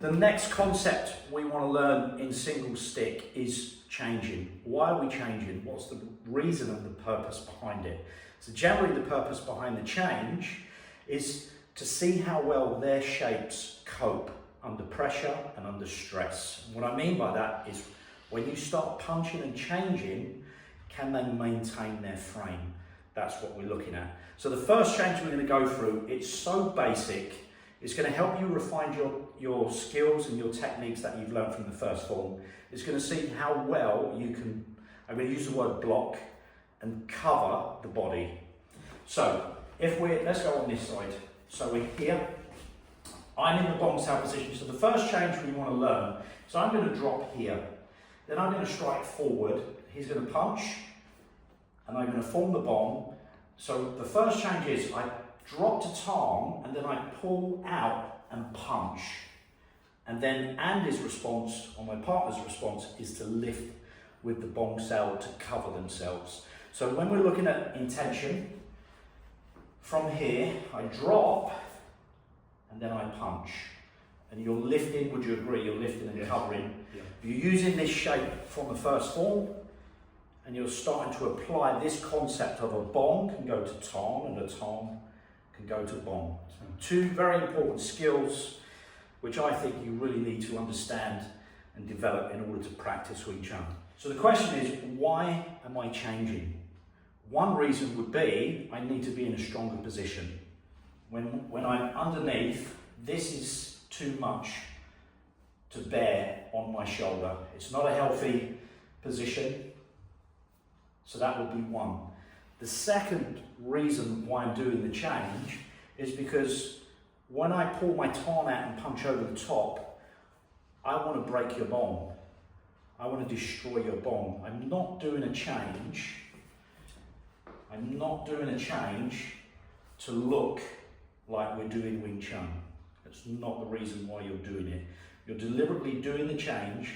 The next concept we want to learn in single stick is changing. Why are we changing? What's the reason and the purpose behind it? So generally the purpose behind the change is to see how well their shapes cope under pressure and under stress. And what I mean by that is when you start punching and changing, can they maintain their frame? That's what we're looking at. So the first change we're going to go through, it's so basic, it's going to help you refine your skills and your techniques that you've learned from the first form. It's going to see how well you can, I'm going to use the word block and cover the body. So let's go on this side. So we're here, I'm in the Bong Sau position. So the first change we want to learn, so I'm going to drop here, then I'm going to strike forward, he's going to punch, and I'm going to form the bong. So the first change is I drop to Tong, and then I pull out and punch. And then Andy's response, or my partner's response, is to lift with the Bong Sau to cover themselves. So when we're looking at intention, from here, I drop, and then I punch. And you're lifting, would you agree? You're lifting and covering. Yeah. You're using this shape from the first form, and you're starting to apply this concept of a bong can go to Tong, and a Tong can go to bong. Two very important skills which I think you really need to understand and develop in order to practice Wing Chun. So the question is, why am I changing? One reason would be I need to be in a stronger position. When I'm underneath, this is too much to bear on my shoulder. It's not a healthy position, so that would be one. The second reason why I'm doing the change is because when I pull my tarn out and punch over the top, I want to break your bong. I want to destroy your bong. I'm not doing a change. I'm not doing a change to look like we're doing Wing Chun. That's not the reason why you're doing it. You're deliberately doing the change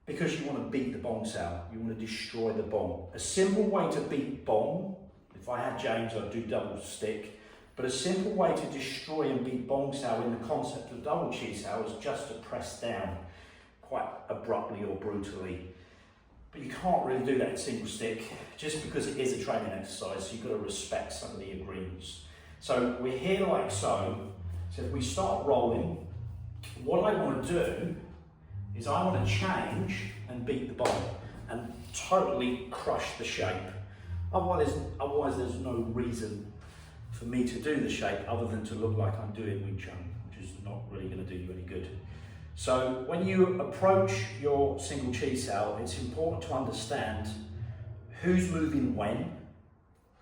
because you want to beat the Bong Sau. You want to destroy the bong. A simple way to beat bong, if I had James, I'd do double stick. But a simple way to destroy and beat Bong Sau in the concept of double Chi Sau is just to press down quite abruptly or brutally. But you can't really do that in single stick just because it is a training exercise, so you've got to respect some of the agreements. So we're here like so. So if we start rolling, what I want to do is I want to change and beat the bong and totally crush the shape. Otherwise there's no reason for me to do the shape other than to look like I'm doing Wing Chun, which is not really going to do you any good. So when you approach your single Chi Sau, it's important to understand who's moving when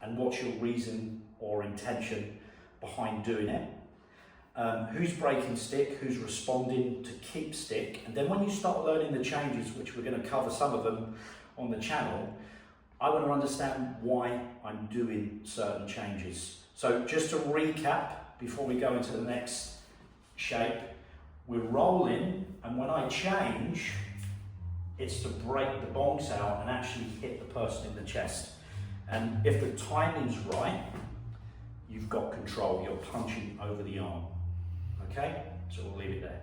and what's your reason or intention behind doing it. Who's breaking stick, who's responding to keep stick. And then when you start learning the changes, which we're going to cover some of them on the channel, I want to understand why I'm doing certain changes. So just to recap, before we go into the next shape, we're rolling, and when I change, it's to break the Bong Sau and actually hit the person in the chest. And if the timing's right, you've got control. You're punching over the arm. Okay? So we'll leave it there.